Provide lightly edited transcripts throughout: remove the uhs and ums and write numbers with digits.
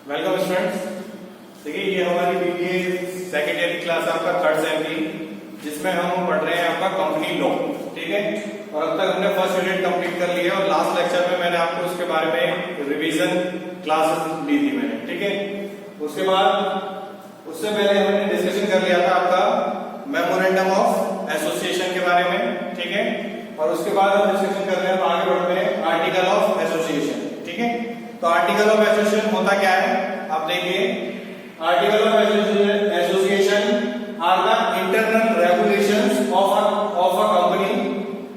Welcome students. देखिए ये हमारी बीबीए सेकेंड ईयर की क्लास आपका थर्ड सेम की, जिसमें हम पढ़ रहे हैं आपका कंपनी लॉ। ठीक है, और अब तक हमने फर्स्ट यूनिट कंप्लीट कर लिया और लास्ट लेक्चर में मैंने आपको उसके बारे में रिवीजन क्लासेस ली थी मैंने। ठीक है, उसके बाद उससे पहले हमने डिस्कशन कर लिया था आपका मेमोरेंडम ऑफ एसोसिएशन के बारे में। ठीक है, और उसके बाद हम डिस्कशन कर रहे हैं, आगे बढ़ते हैं आर्टिकल ऑफ एसोसिएशन। ठीक है, तो आर्टिकल ऑफ एसोसिएशन होता क्या है आप देखिए। Article of association are the internal regulations of a company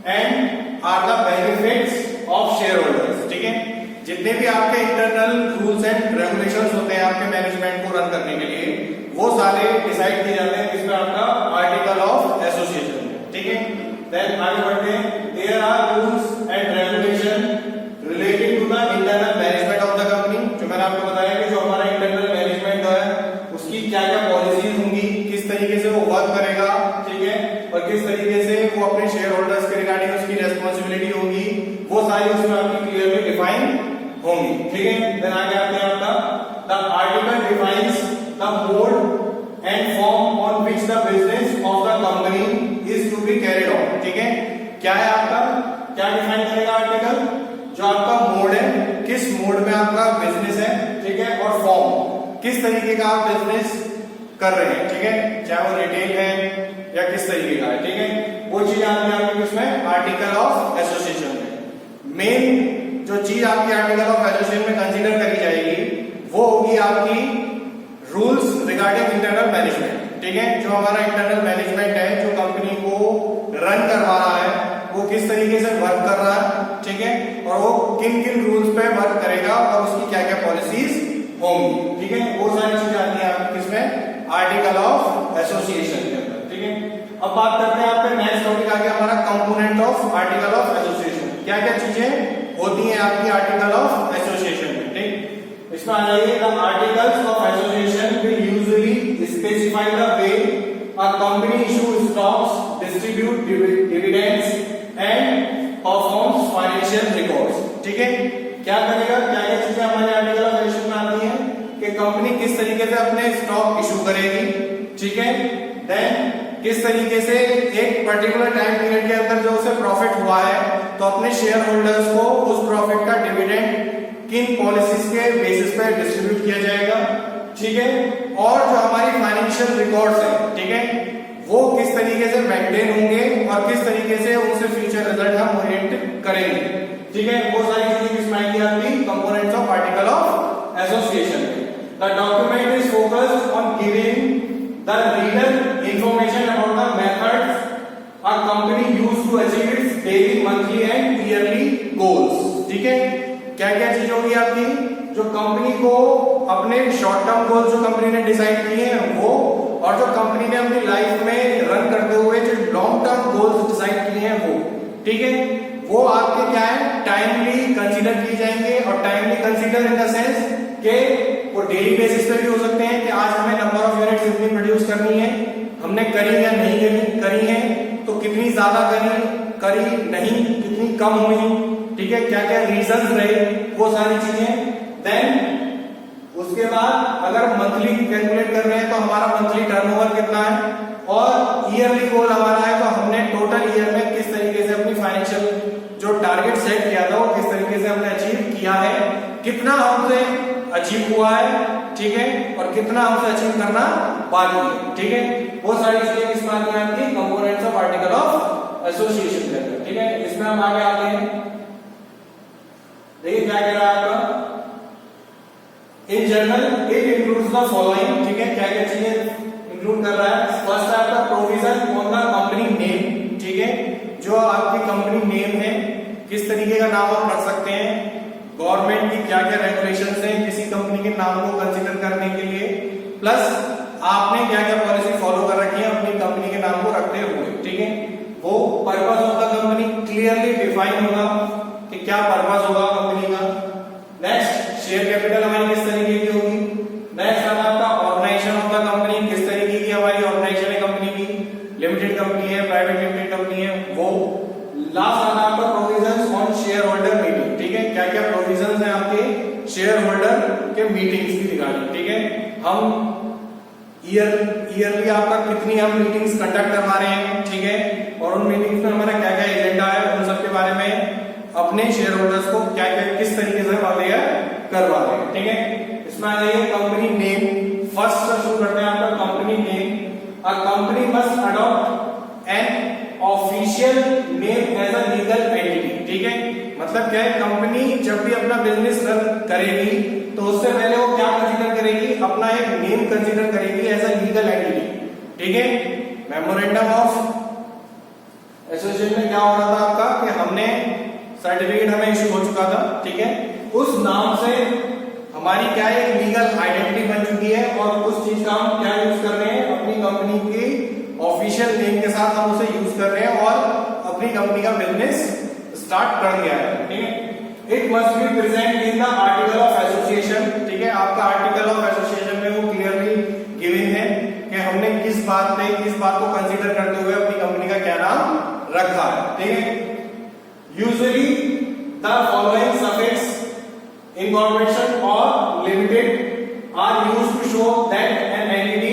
and are the benefits of share holders. ठीक है, जितने भी आपके इंटरनल रूल्स एंड रेगुलेशंस होते हैं आपके मैनेजमेंट को रन करने के लिए, वो सारे डिसाइड किए जाते हैं इसमें आपका आर्टिकल ऑफ एसोसिएशन। ठीक है, देन आगे बढ़ते हैं। There are rules and regulation related to the internal management of the company. जो मैंने आपको बताया कि जो हमारा इंटरनल मैनेजमेंट है उसकी क्या क्या पॉलिसीज होंगी, किस तरीके से वो वर्क करेगा। ठीक है, और किस तरीके से वो अपने शेयर होल्डर्स के रिगार्डिंग उसकी रेस्पॉन्सिबिलिटी होगी, वो सारी उसमें आपकी क्लियरली डिफाइन होंगी। ठीक है, देन आगे आते हैं आपका the article defines the mode and form on which the business of the company is to be carried on. ठीक है, क्या है आपका, क्या डिफाइन करेगा आर्टिकल, जो आपका मोड है, किस मोड में आपका बिजनेस है। ठीक है, और फॉर्म, किस तरीके का आप बिजनेस कर रहे हैं। ठीक है, चाहे वो रिटेल है या किस तरीके का है। ठीक है, वो चीज आती है आपकी किसमें, आर्टिकल ऑफ एसोसिएशन में। मेन जो चीज आपकी आर्टिकल ऑफ एसोसिएशन में कंसीडर करी जाएगी वो होगी आपकी रूल्स रिगार्डिंग इंटरनल मैनेजमेंट। ठीक है, जो हमारा इंटरनल मैनेजमेंट है, जो कंपनी को रन करवा रहा है, वो किस तरीके से वर्क कर रहा है। ठीक है, और वो किन किन रूल्स पे वर्क करेगा और उसकी क्या क्या पॉलिसीज होंगी। ठीक है, वो सारी चीजें आती है आपकी किसमें, आर्टिकल ऑफ एसोसिएशन के अंदर। ठीक है, अब बात करते हैं आपके नेक्स्ट टॉपिक आ गया हमारा component of article of association. क्या क्या चीजें होती हैं आपकी आर्टिकल ऑफ एसोसिएशन में। ठीक, इसमें आ जाइए, the articles of association will usually specify the way a company issue stocks, distribute dividends and performs financial records. ठीक है, क्या करेगा, क्या क्या चीजें हमारे आर्टिकल ऑफ एसोसिएशन में आती हैं कि कंपनी किस तरीके से अपने स्टॉक इशू करेगी। ठीक है, देन किस तरीके से एक पर्टिकुलर टाइम पीरियड के अंदर जो उसे प्रॉफिट हुआ है तो अपने शेयर होल्डर्स को उस प्रॉफिट का डिविडेंड किन पॉलिसीज के बेसिस पे डिस्ट्रीब्यूट किया जाएगा। ठीक है, और जो हमारी फाइनेंशियल रिकॉर्ड्स हैं, ठीक है, वो किस तरीके से मेंटेन होंगे और किस तरीके से उनसे फ्यूचर रिजल्ट हम ओरिएंट करेंगे। ठीक है, वो सारी चीजें किसमें आएंगी आपकी, components of article of association. The document is focused on giving the reader information about the methods a company use to achieve its daily, monthly and yearly goals. ठीक है, क्या क्या चीज होगी आपकी, जो कंपनी को अपने शॉर्ट टर्म गोल्स जो कंपनी ने डिसाइड किए हैं वो, और जो कंपनी ने अपनी लाइफ में रन करते हुए जो लॉन्ग टर्म गोल्स डिसाइड किए हैं वो। ठीक है, वो आपके क्या है, टाइमली कंसीडर किए जाएंगे। और timely consider in the sense कि वो डेली बेसिस पे भी हो सकते हैं कि आज हमें नंबर ऑफ यूनिट्स इतनी प्रोड्यूस करनी है, हमने करी या नहीं करी है, तो कितनी ज्यादा करी नहीं, कितनी कम हुई। ठीक है, क्या क्या रीजंस रहे, वो सारी चीजें। देन उसके बाद अगर मंथली कैलकुलेट कर रहे हैं तो हमारा मंथली टर्नओवर कितना है, और ईयरली गोल हमारा है तो हमने टोटल ईयर में किस तरीके से अपनी फाइनेंशियल जो टारगेट सेट किया था वो किस तरीके से हमने अचीव किया है, कितना हमसे अचीव हुआ है। ठीक है, और कितना हमसे अचीव करना बाकी है। ठीक है, वो सारी चीजें किसमें आती हैं आपकी, components of article of association के अंदर। ठीक है, इसमें हम आगे आते हैं। देखिए क्या कह रहा है आपका, in general it includes the following. ठीक है, क्या क्या चीजें इंक्लूड कर रहा है, फर्स्ट है आपका provision on the company name. ठीक है, जो आपकी कंपनी नेम है, किस तरीके का नाम आप रख सकते हैं, गवर्नमेंट की क्या क्या रेगुलेशंस हैं किसी कंपनी के नाम को कंसीडर करने के लिए, प्लस आपने क्या क्या पॉलिसी फॉलो कर रखी है अपनी कंपनी के नाम को रखते हुए। ठीक है, वो purpose of the company clearly define होगा कि क्या पर्पस होगा कंपनी का। नेक्स्ट, शेयर कैपिटल हमारी किस तरीके की होगी। नेक्स्ट है आपका ऑर्गेनाइजेशन ऑफ द कंपनी, किस तरीके की हमारी ऑर्गेनाइजेशन है कंपनी की, लिमिटेड कंपनी है, प्राइवेट लिमिटेड कंपनी है वो। लास्ट आता है आपका provisions on share holder meeting. ठीक है, क्या क्या प्रोविजंस हैं आपके शेयर होल्डर के मीटिंग्स की रिगार्डिंग, ठीक है। हम ईयरली आपका कितनी हम मीटिंग्स कंडक्ट करवा रहे हैं, ठीक है, और उन मीटिंग्स में हमारा क्या क्या एजेंडा है, उन सब के बारे में अपने शेयर होल्डर्स को क्या क्या किस तरीके से हम अवेयर करवा रहे हैं, ठीक है। इसमें आ जाइए कंपनी नेम। फर्स्ट से शुरू करते हैं आपका company name. A company must adopt an official name as a legal entity, ठीक है। मतलब क्या है, कंपनी जब भी अपना बिजनेस रन करेगी तो उससे पहले वो क्या कंसीडर करेगी, अपना एक नेम कंसीडर करेगी एज अ लीगल एंटिटी, ठीक है। मेमोरेंडम ऑफ एसोसिएशन में क्या हो रहा था आपका कि हमने सर्टिफिकेट हमें इशू हो चुका था, ठीक है। उस नाम से हमारी क्या है, लीगल आइडेंटिटी बन चुकी है और उस चीज का हम क्या यूज कर रहे हैं, अपनी कंपनी की ऑफिशियल नेम के साथ हम उसे यूज कर रहे हैं और अपनी कंपनी का बिजनेस स्टार्ट कर दिया है, ठीक है। It must be present in the article of association, ठीक है। आपका आर्टिकल ऑफ एसोसिएशन में वो क्लियरली गिवन है कि हमने किस बात को कंसीडर करते हुए अपनी कंपनी का क्या नाम रखा है, ठीक है। Usually the following suffix incorporation or limited are used to show that an entity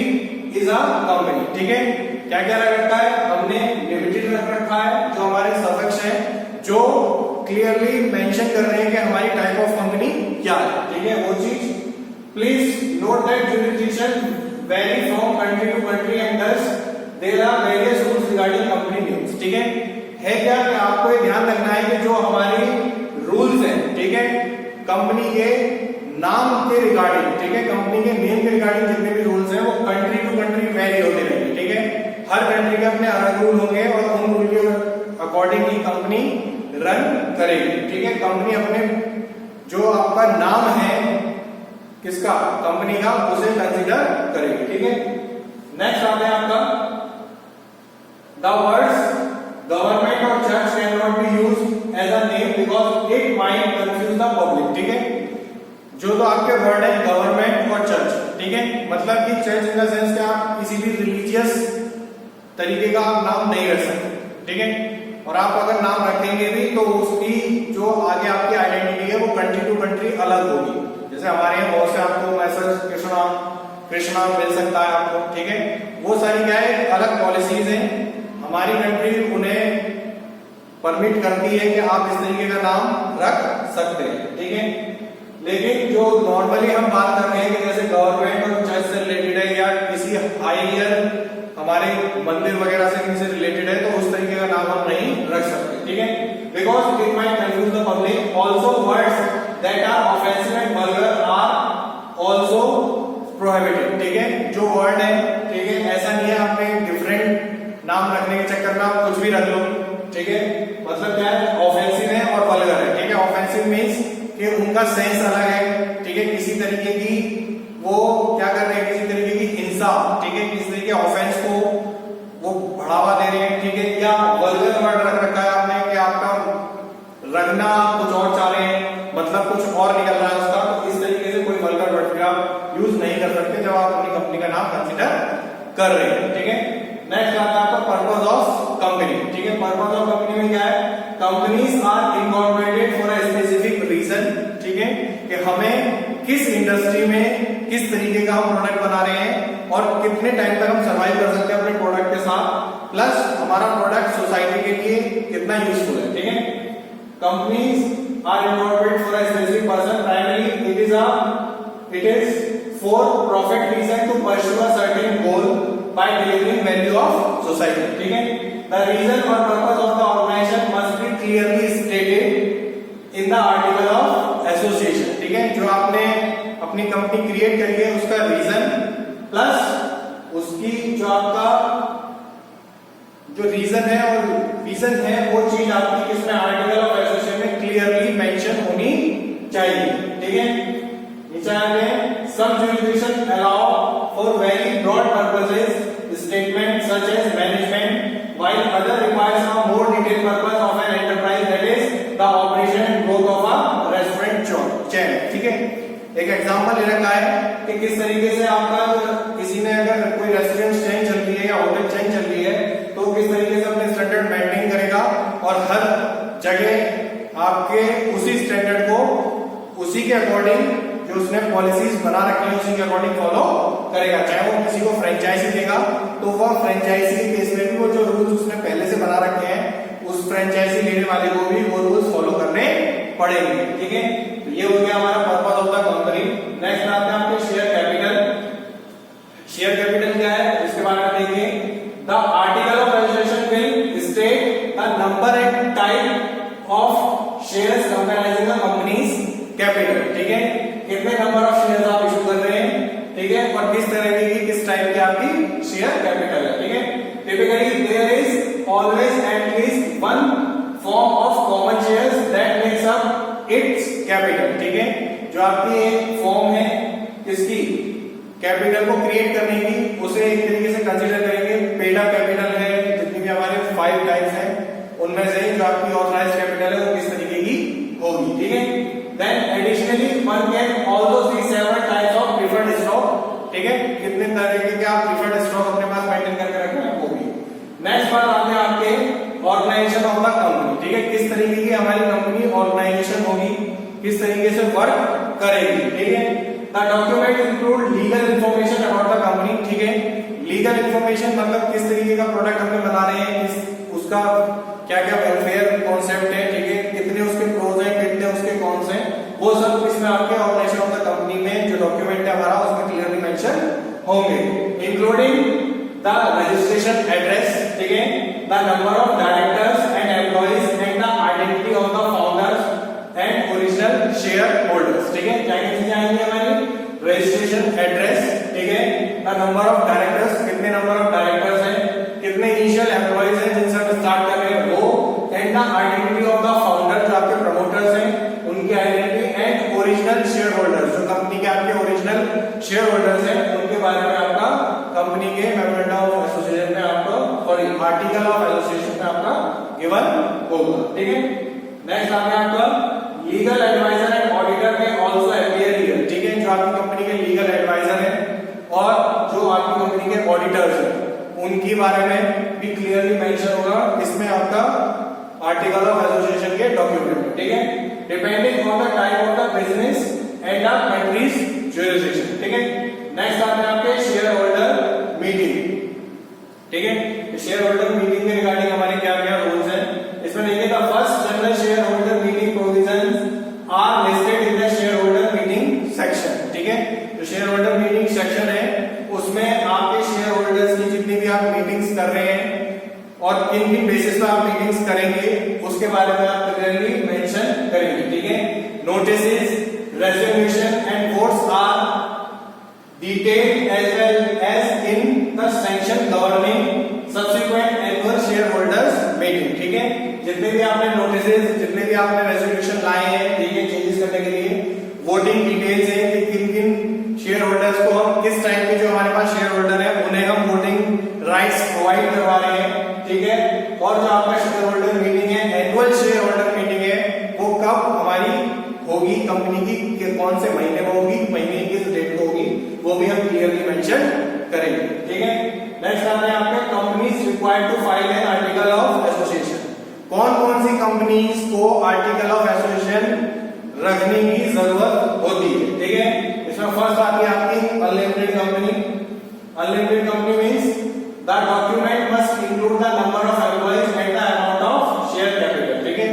is a company, ठीक है। क्या क्या रख रखा है, हमने लिमिटेड रख रखा है, जो हमारे सफिक्स है जो क्लियरली मेंशन कर रहे हैं कि हमारी टाइप ऑफ कंपनी क्या है, ठीक है, वो चीज। Please note that jurisdiction vary from country to country and thus there are various rules regarding company names, ठीक है क्या कि आपको ये ध्यान रखना है कि जो हमारी रूल्स हैं, ठीक है, कंपनी के नाम के रिगार्डिंग, ठीक है, कंपनी के नेम के रिगार्डिंग जितने भी रूल्स हैं वो कंट्री टू कंट्री वेरी होते रहेंगे, ठीक है। हर कंट्री के अपने अलग रूल होंगे और उन रूल के अकॉर्डिंग ही कंपनी रन करेगी, ठीक है। कंपनी अपने जो आपका नाम है किसका, कंपनी का, उसे कंसीडर करेगी, ठीक है। नेक्स्ट आता है आपका द वर्ड्स गवर्नमेंट और church can not be used as a name because it might confuse the public, ठीक है। जो तो आपके वर्ड है गवर्नमेंट और चर्च, ठीक है, मतलब कि चर्च इन द सेंस कि आप किसी भी रिलीजियस तरीके का आप नाम नहीं रख सकते, ठीक है। और आप अगर नाम रखेंगे भी तो उसकी जो आगे आपकी आइडेंटिटी है वो कंट्री टू कंट्री अलग होगी। जैसे हमारे यहाँ बहुत से आपको मैसेज कृष्णा मिल सकता है आपको, ठीक है। वो सारी क्या है, अलग पॉलिसीज हैं। हमारी कंट्री उन्हें परमिट करती है कि आप इस तरीके का नाम रख सकते हैं, ठीक है। लेकिन जो नॉर्मली हम बात कर रहे हैं कि जैसे गवर्नमेंट और चर्च से रिलेटेड है या किसी हायर हमारे मंदिर वगैरह से किसी रिलेटेड है तो उस तरीके का नाम हम नहीं रख सकते, ठीक है, because it might confuse the public. Also words that are offensive and vulgar are also prohibited, ठीक है। जो वर्ड है, ठीक है, ऐसा नहीं है आपने डिफरेंट नाम रखने के चक्कर में आप कुछ भी रख लो, ठीक है। मतलब क्या है, ऑफेंसिव है और वल्गर है, ठीक है। ऑफेंसिव मीन्स कि उनका सेंस अलग है, ठीक है, किसी तरीके की वो क्या कर रहे हैं, किसी तरीके की हिंसा, ठीक है, किसी तरीके ऑफेंस को वो बढ़ावा दे रहे हैं, ठीक है। या वल्गर वर्ड रख रखा है आपने कि आपका रखना कुछ और चाह रहे हैं, मतलब कुछ और निकल रहा है उसका, तो इस तरीके से कोई वल्गर वर्ड आप यूज नहीं कर सकते जब आप अपनी कंपनी का नाम कंसीडर कर रहे हैं, ठीक है। नेक्स्ट आता है आपका पर्पस ऑफ कंपनी, ठीक है। पर्पस ऑफ कंपनी में क्या है, companies are incorporated for a specific reason, ठीक है, कि हमें किस इंडस्ट्री में किस तरीके का हम प्रोडक्ट बना रहे हैं और कितने टाइम तक हम सर्वाइव कर सकते हैं अपने प्रोडक्ट के साथ, प्लस हमारा प्रोडक्ट सोसाइटी के लिए कितना यूजफुल है, ठीक है। Companies are incorporated for a specific person, primary it is for profit reason to pursue a certain goal by delivering value of society, ठीक है। The reason or purpose of the organization must be clearly stated in the article of association, ठीक है। जो आपने अपनी company create करी है उसका रीजन प्लस उसकी जो आपका जो रीजन है और विजन है वो चीज आपकी किसमें आर्टिकल ऑफ एसोसिएशन में क्लियरली मेंशन होनी चाहिए, ठीक है। नीचे आगे some jurisdiction allow for very broad purposes statement such as management, while other requires a more detailed purpose of an enterprise, that is the operation and growth of a restaurant chain, ठीक है। एक example ले रखा है कि किस तरीके से आपका किसी ने अगर कोई रेस्टोरेंट चेन चल रही है या होटल चेन चल रही है तो किस तरीके से अपने स्टैंडर्ड मेंटेन करेगा और हर जगह आपके उसी स्टैंडर्ड को उसी के अकॉर्डिंग जो उसने पॉलिसीज बना रखी है उसी के अकॉर्डिंग फॉलो करेगा। चाहे वो किसी को फ्रेंचाइजी देगा तो वह फ्रेंचाइजी के केस में भी वो जो रूल्स उसने पहले से बना रखे हैं उस फ्रेंचाइजी लेने वाले को भी वो रूल्स फॉलो करने पड़ेंगे। ठीक है, तो ये हो गया हमारा purpose of the company. Next आते हैं आपके शेयर कैपिटल। शेयर कैपिटल क्या है इसके बारे में देखिए। The article of association will state the number and type of shares comprising the companies capital. ठीक है, कितने नंबर ऑफ शेयर्स आप इशू कर रहे हैं, ठीक है, और किस तरह की किस टाइप की आपकी शेयर कैपिटल है। ठीक है, typically there is always at least one form of common shares that makes up its capital. ठीक है, जो आपकी एक फॉर्म है किसकी कैपिटल को क्रिएट करने की, उसे एक तरीके से कंसीडर करेंगे। पेड अप कैपिटल है, जितनी भी हमारे 5 टाइप्स हैं उनमें से जो आपकी ऑथराइज्ड कैपिटल है वो किस तरीके की होगी। ठीक है, then additionally one can also see several types of preferred stock। ठीक है, कितने तरीके के आप preferred stock अपने पास मेंटेन करके रखना है वो भी। नेक्स्ट बात आते हैं आपके ऑर्गेनाइजेशन ऑफ द कंपनी। ठीक है, किस तरीके की हमारी कंपनी ऑर्गेनाइजेशन होगी, किस तरीके से वर्क करेगी। ठीक है, the document include legal information about the company. ठीक है, लीगल इंफॉर्मेशन मतलब किस तरीके का प्रोडक्ट हमने बना रहे हैं, उसका क्या क्या वेलफेयर कॉन्सेप्ट है। ठीक है, कितने उसके प्रोज हैं, कितने उसके कॉन्स हैं, वो सब इसमें आपके ऑर्गेनाइजेशन ऑफ द कंपनी में जो डॉक्यूमेंट है हमारा उसमें क्लियरली मेंशन होंगे, इंक्लूडिंग द रजिस्ट्रेशन एड्रेस। ठीक है, the number of directors and employees and the identity of the founders and original share holders. ठीक है, क्या क्या चीजें आएंगी हमारी, रजिस्ट्रेशन एड्रेस, ठीक है, द नंबर ऑफ डायरेक्टर्स, कितने नंबर ऑफ डायरेक्टर्स हैं, कितने इनिशियल एम्प्लॉइज हैं जिनसे हम स्टार्ट कर रहे हैं वो, and the identity of the founder जो आपके प्रमोटर्स हैं उनकी identity, and original share holders जो कंपनी के आपके ओरिजिनल शेयर होल्डर्स हैं उनके बारे में आपका कंपनी के मेमोरेंडम ऑफ एसोसिएशन में आपको सॉरी आर्टिकल ऑफ एसोसिएशन में आपका गिवन होगा। ठीक है, नेक्स्ट आते हैं आपका लीगल एडवाइजर एंड ऑडिटर में आल्सो अपीयर हियर। ठीक है, जो आपकी कंपनी के लीगल एडवाइजर हैं और जो आपकी कंपनी के ऑडिटर्स हैं उनके बारे में भी क्लियरली मेंशन होगा इसमें आपका आर्टिकल ऑफ एसोसिएशन के डॉक्यूमेंट। ठीक है, depending on the type of the business and the countries jurisdiction. ठीक है, नेक्स्ट आते हैं आपके शेयर होल्डर मीटिंग। ठीक है, शेयर होल्डर मीटिंग के रिगार्डिंग हमारे क्या क्या रूल्स हैं इसमें देखिए। The first general share holder meeting provisions are listed in the share holder meeting section. ठीक है, जो शेयर होल्डर मीटिंग सेक्शन है उसमें आपके शेयर होल्डर्स की जितनी भी आप मीटिंग्स कर रहे हैं और किन किन बेसिस पर आप मीटिंग्स करेंगे उसके बारे में आप क्लियरली मेंशन करेंगे। ठीक है, notices, resolution and votes are detailed as well as in the section governing subsequent annual share holders meeting. ठीक है, जितने भी आपने नोटिसेस, जितने भी आपने रेजोल्यूशन लाए हैं, ठीक है, चेंजेस करने के लिए वोटिंग डिटेल्स है कि किन किन शेयर होल्डर्स को हम किस टाइप के जो हमारे पास शेयर होल्डर है उन्हें हम वोटिंग राइट्स प्रोवाइड करवा रहे हैं। ठीक है, और जो आपका शेयर होल्डर मीटिंग है, एनुअल शेयर होल्डर मीटिंग है, वो कब हमारी होगी, कंपनी की कौन से महीने में होगी, महीने किस डेट को होगी, वो भी हम क्लियरली मेंशन करेंगे। ठीक है, नेक्स्ट आते हैं आपके companies required to file an article of association. कौन कौन सी कंपनीज को आर्टिकल ऑफ एसोसिएशन रखने की जरूरत होती है। ठीक है, इसमें फर्स्ट आती है आपकी unlimited company. Unlimited company means the document must include the number of employees and the amount of share capital. ठीक है,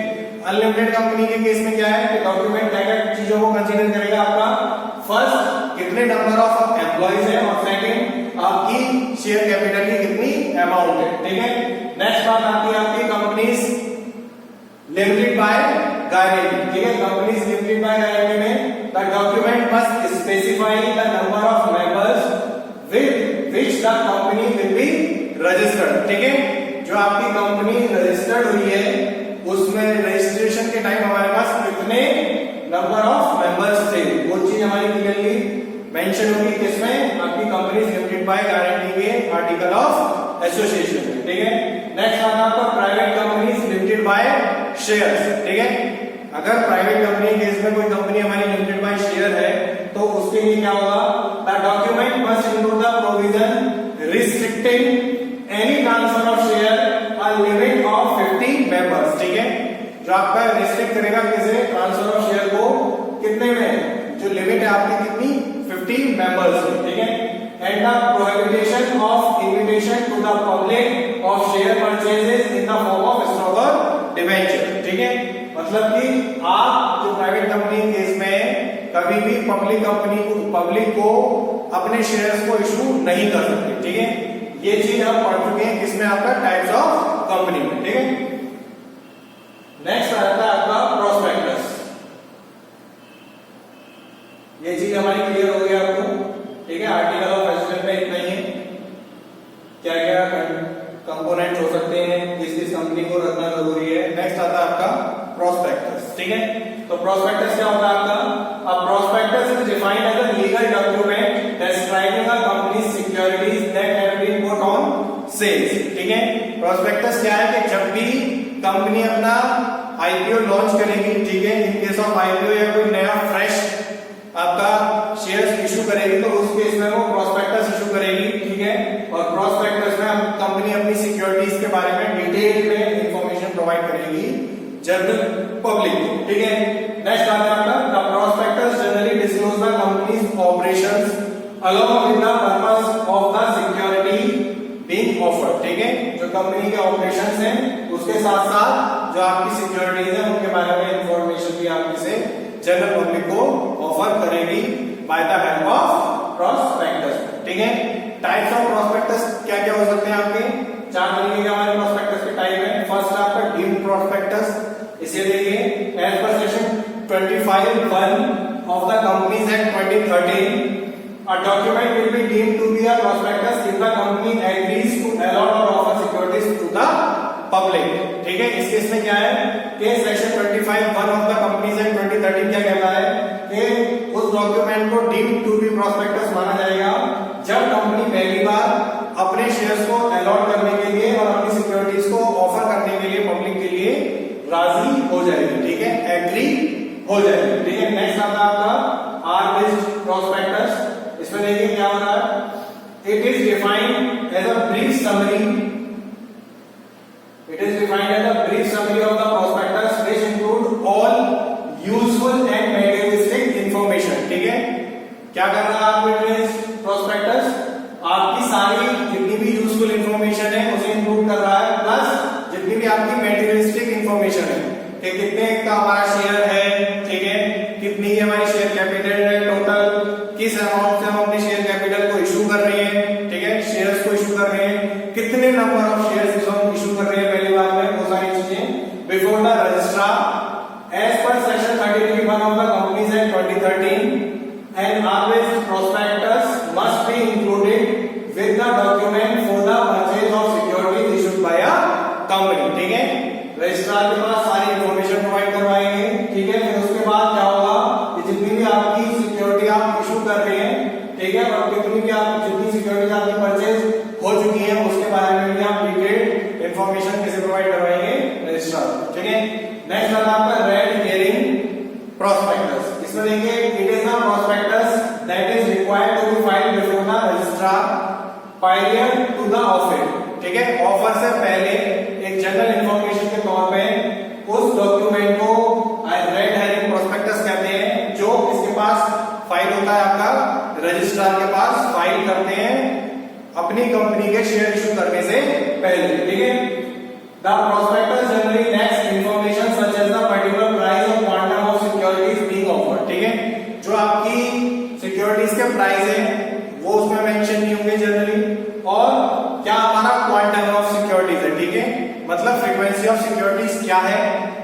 अनलिमिटेड कंपनी के केस में क्या है कि डॉक्यूमेंट क्या क्या चीजों को कंसीडर करेगा आपका, फर्स्ट कितने नंबर ऑफ एम्प्लॉइज है और सेकंड आपकी शेयर कैपिटल की कितनी अमाउंट है। ठीक है, नेक्स्ट बात आती है आपकी कंपनीज लिमिटेड बाय गारंटी। ठीक है, कंपनीज लिमिटेड बाय गारंटी में the document must specify the number of members with which the company will be registered. ठीक है, जो आपकी कंपनी रजिस्टर्ड हुई है उसमें रजिस्ट्रेशन के टाइम हमारे पास कितने नंबर ऑफ मेंबर्स थे वो चीज हमारी क्लियरली मेंशन होगी किसमें, आपकी कंपनीज लिमिटेड बाय गारंटी के आर्टिकल ऑफ एसोसिएशन। ठीक है, नेक्स्ट आता है आपका private companies limited by shares. ठीक है, अगर प्राइवेट कंपनी के केस में कोई कंपनी हमारी लिमिटेड बाय शेयर है तो उसके लिए क्या होगा, the document must include the provision restricting any transfer of share a limit of 50 members. ठीक है, जो आपका रिस्ट्रिक्ट करेगा किसे, ट्रांसफर ऑफ शेयर को कितने में, लिमिट है आपकी कितनी 50 मेंबर्स की, ठीक है। And the prohibition of invitation to the public of share purchases in the form of stock और डिवेंचर, ठीक है। मतलब कि आप जो प्राइवेट कंपनी केस में कभी भी पब्लिक को अपने शेयर्स को इशू नहीं कर सकते, ठीक है। ये चीज हम पढ़ चुके हैं किसमें, आपका टाइप्स ऑफ कंपनी में, ठीक है। नेक्स्ट आता है आपका प्रोस्पेक्टस। ये चीज हमारी क्लियर हो गई आपको, ठीक है। आर्टिकल ऑफ एसोसिएशन में इतना ही है, क्या क्या कंपोनेंट हो सकते हैं, किस किस कंपनी को रखना जरूरी है। नेक्स्ट आता है आपका प्रोस्पेक्टस, ठीक है। तो प्रोस्पेक्टस क्या होता है आपका? अब prospectus is defined as a legal document describing a company's securities that have been put on sales, ठीक है। प्रोस्पेक्टस क्या है कि जब भी कंपनी अपना आईपीओ लॉन्च करेगी, ठीक है, इन केस ऑफ आईपीओ या कोई नया फ्रेश आपका शेयर्स इशू करेगी तो उस केस में वो प्रोस्पेक्टस इशू करेगी, ठीक है। और प्रोस्पेक्टस में कंपनी अपनी सिक्योरिटीज के बारे में डिटेल में इंफॉर्मेशन प्रोवाइड करेगी जनरल पब्लिक को, ठीक है। नेक्स्ट आता है आपका the prospectus generally disclose the companies operations along with the purpose of the security being offered, ठीक है। जो कंपनी के ऑपरेशंस हैं उसके साथ साथ जो आपकी सिक्योरिटीज है उनके बारे में इंफॉर्मेशन भी आप इसे जनरल पब्लिक को ऑफर करेगी by the help of prospectus, ठीक है। टाइप्स ऑफ प्रोस्पेक्टस क्या क्या हो सकते हैं आपके? 4 तरीके के हमारे प्रोस्पेक्टस के टाइप है। फर्स्ट है आपका डीम्ड प्रोस्पेक्टस, इसे देखिए as per section 25(1) of the companies act 2013 a document will be deemed to be a prospectus if the company agrees to allot or offer securities to the public, ठीक है। इस case में क्या है कि section 25(1) of the companies act 2013 क्या कहता है कि उस डॉक्यूमेंट को डीम्ड टू बी प्रोस्पेक्टस माना जाएगा जब कंपनी पहली बार अपने शेयर्स को अलॉट करने के लिए और अपनी सिक्योरिटीज को ऑफर करने के लिए पब्लिक के लिए राजी हो जाएगी, ठीक है, एग्री हो जाएगी, ठीक है। नेक्स्ट आता है आपका आर लिस्ट प्रोस्पेक्टस। इसमें देखिए क्या हो रहा है, it is defined as a brief summary, it is defined as a brief summary of the prospectus which include all useful and materialistic information, ठीक है। क्या कर रहा है आपके प्रोस्पेक्टस? आपकी सारी जितनी भी यूजफुल इंफॉर्मेशन है उसे इंक्लूड कर रहा है, प्लस जितनी भी आपकी मटेरियलिस्टिक इंफॉर्मेशन है कि कितने का हमारा शेयर है, ठीक है, कितनी हमारी शेयर कैपिटल है टोटल, किस अमाउंट से हम अपने शेयर कैपिटल को इशू कर रहे हैं, ठीक है, शेयर्स को इशू कर रहे हैं, कितने नंबर ऑफ शेयर्स हम इशू कर रहे हैं पहली बार में, वो सारी चीजें before the registrar as per section 33(1) of the companies act 2013 and always prospectus must be included with the document for the purchase of securities issued by a company, ठीक है। रजिस्ट्रार के पास सारी इंफॉर्मेशन प्रोवाइड करवाएंगे, ठीक है। फिर उसके बाद क्या होगा कि जितनी भी आपकी सिक्योरिटी आप इशू कर रहे हैं, ठीक है, और कितनी भी आप जितनी सिक्योरिटी आपकी परचेज हो चुकी है उसके बारे में भी आप डिटेल्ड इंफॉर्मेशन कैसे प्रोवाइड करवाएंगे? रजिस्ट्रार, ठीक है। नेक्स्ट आता है आपका रेड हियरिंग प्रोस्पेक्टस। इसमें देखिए it is a prospectus that is required to be filed before the registrar prior to the offer, ठीक है। ऑफर से पहले एक जनरल इंफॉर्मेशन के तौर पे उस डॉक्यूमेंट को रेड हेयरिंग प्रोस्पेक्टस कहते हैं, जो इसके पास फाइल होता है आपका रजिस्ट्रार के पास फाइल करते हैं अपनी कंपनी के शेयर इशू करने से पहले, ठीक है। The prospectus generally lacks information such as the particular price और quantum of securities being offered, ठीक है। जो आपकी सिक्योरिटीज के प्राइस है वो उसमें मेंशन नहीं होंगे जनरली, और क्या हमारा क्वांटम ऑफ सिक्योरिटीज है, ठीक है, मतलब फ्रीक्वेंसी ऑफ सिक्योरिटीज क्या है,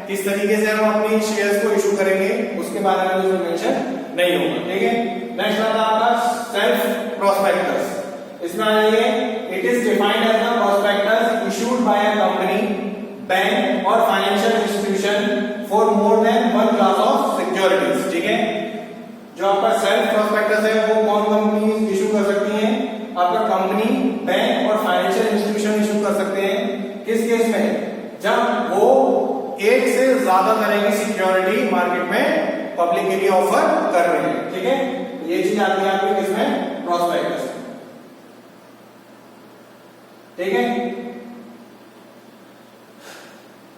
किस तरीके से हम अपनी शेयर्स को इशू करेंगे उसके बारे में उसमें मेंशन नहीं होगा, ठीक है। नेक्स्ट आता है आपका सेल्फ प्रोस्पेक्टस। इसमें आइए it is defined as a prospectus issued by a company, bank और financial institution for more than one class of securities, ठीक है। जो आपका सेल्फ प्रोस्पेक्टस है वो कौन कंपनी इशू कर सकती है? आपका कंपनी, बैंक और फाइनेंशियल इंस्टीट्यूशन इशू कर सकते हैं। किस केस में? जब वो एक से ज्यादा तरह की सिक्योरिटी मार्केट में पब्लिक के लिए ऑफर कर रहे हैं, ठीक है। ये चीज आती है आपके किसमें? प्रोस्पेक्टस, ठीक है।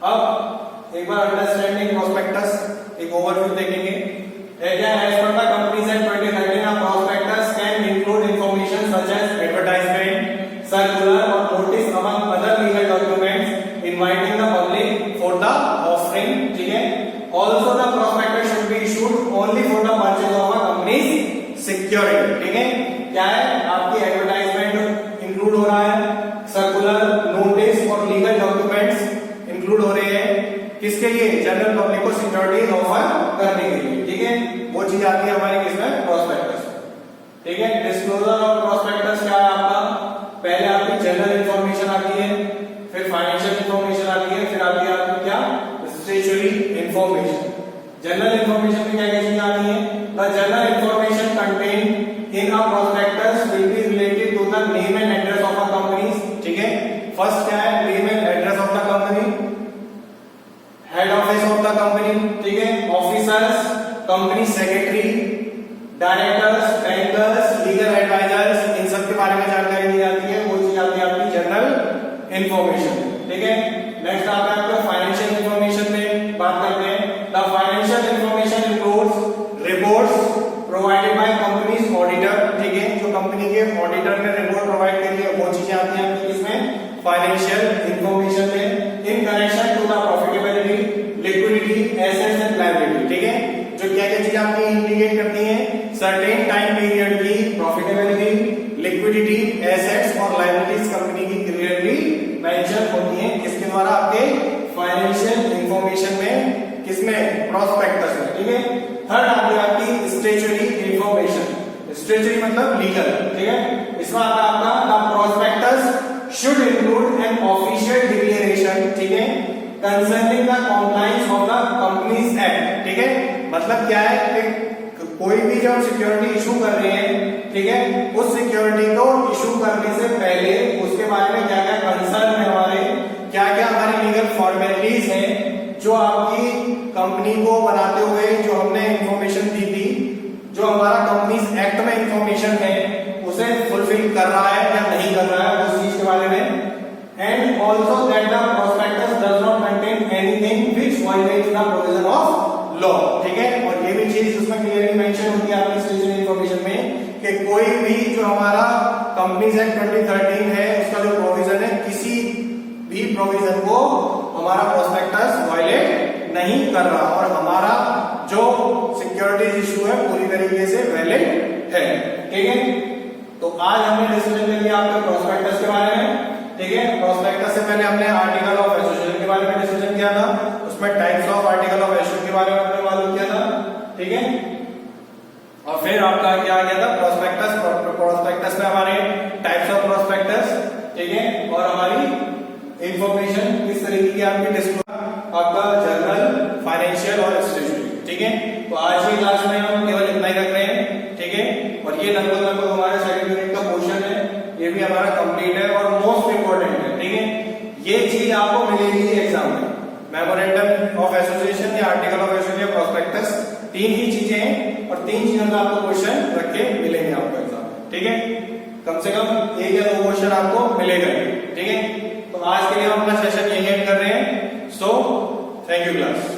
अब एक बार अंडरस्टैंडिंग प्रोस्पेक्टस एक ओवरव्यू देखेंगे। As per the companies act security. ठीक है, क्या है, आपकी एडवर्टाइजमेंट इंक्लूड हो रहा है, सर्कुलर, नोटिस और लीगल डॉक्यूमेंट्स इंक्लूड हो रहे हैं, किसके लिए, जनरल पब्लिक को सिक्योरिटी ऑफर करने के लिए। ठीक है, वो चीज आती है हमारे किसमें, प्रोस्पेक्टस। ठीक है, डिस्क्लोजर और प्रोस्पेक्टस क्या है आपका, पहले आपकी जनरल इंफॉर्मेशन आती है, फिर फाइनेंशियल इंफॉर्मेशन आती है, फिर आती है आपकी क्या, स्टैट्यूटरी इंफॉर्मेशन। जनरल इंफॉर्मेशन में क्या क्या चीजें आती है, the general information contain in a prospectus will be related to the name and address of a company. ठीक है, फर्स्ट क्या है, name and address of the company, head office of the company, ठीक है, officers, company secretary, directors, bankers, legal advisers, इन सब के बारे में जानकारी दी जाती है, वो चीज आती है आपकी जनरल इंफॉर्मेशन। ठीक है, नेक्स्ट आता है आपका फाइनेंशियल इंफॉर्मेशन में बात करते हैं। The financial information includes reports provided by companies auditor. ठीक है, जो कंपनी के ऑडिटर ने रिपोर्ट प्रोवाइड करी है वो चीजें आती हैं आपकी इसमें फाइनेंशियल इंफॉर्मेशन में, in connection to the profitability, liquidity, assets and liability. ठीक है, जो क्या क्या चीजें आपकी इंडिकेट करती हैं, सर्टेन टाइम पीरियड की प्रॉफिटेबिलिटी, लिक्विडिटी, एसेट्स और लायबिलिटीज कंपनी की क्लियरली मेंशन होती हैं, किसके द्वारा, आपके फाइनेंशियल इंफॉर्मेशन में, किसमें, प्रोस्पेक्टस में। ठीक है, थर्ड आती है आपकी स्टैट्यूटरी इंफॉर्मेशन, स्टैट्यूटरी मतलब लीगल। ठीक है, इसमें आता है आपका the prospectus should include an official declaration, ठीक है, concerning the compliance of the Companies Act। ठीक है, मतलब क्या है कि कोई भी जब सिक्योरिटी इशू कर रहे हैं, ठीक है, उस सिक्योरिटी को इशू करने से पहले उसके बारे में क्या क्या कंसर्न है हमारे, क्या क्या हमारे लीगल फॉर्मेलिटीज हैं, जो आपकी कंपनी को बनाते हुए जो हमने इंफॉर्मेशन दी थी, जो हमारा कंपनीज एक्ट में इंफॉर्मेशन है उसे फुलफिल कर रहा है या नहीं कर रहा है, उस चीज के बारे में। And also that the prospectus does not contain anything which violets the provision of law. ठीक है, और ये भी चीज उसमें क्लियरली मेंशन होती है आपकी स्टैट्यूटरी इंफॉर्मेशन में कि कोई भी जो हमारा कंपनीज एक्ट 2013 है उसका जो प्रोविजन है, किसी भी प्रोविजन को हमारा प्रोस्पेक्टस वायलेट नहीं कर रहा, और हमारा जो सिक्योरिटीज इशू है पूरी तरीके से वैलिड है। ठीक है, तो आज हमने डिस्कशन कर लिया आपके प्रोस्पेक्टस के बारे में। ठीक है, प्रोस्पेक्टस से पहले हमने आर्टिकल ऑफ एसोसिएशन के बारे में डिस्कशन किया था, उसमें types of article of association के बारे में हमने मालूम किया था। ठीक है, और फिर आपका क्या आ गया था, प्रोस्पेक्टस। प्रोस्पेक्टस में हमारे टाइप्स ऑफ प्रोस्पेक्टस, ठीक है, और हमारी इंफॉर्मेशन किस तरीके की आपकी डिस्क्लोजर, आपका जनरल, फाइनेंशियल और स्टैट्यूटरी। ठीक है, तो आज की क्लास में हम केवल इतना ही रख रहे हैं। ठीक है, और ये लगभग हमारे सेकंड यूनिट का क्वेश्चन है, ये भी हमारा कंप्लीट है और मोस्ट इंपोर्टेंट है। ठीक है, ये चीज आपको मिलेगी एग्जाम में, मेमोरेंडम ऑफ एसोसिएशन या आर्टिकल ऑफ एसोसिएशन या प्रोस्पेक्टस, तीन ही चीजें हैं और तीन चीजों का आपको क्वेश्चन रख के मिलेंगे आपको एग्जाम। ठीक है, कम से कम एक या दो क्वेश्चन आपको मिलेगा। ठीक है, तो आज के लिए हम अपना सेशन यही एंड कर रहे हैं। So thank you class.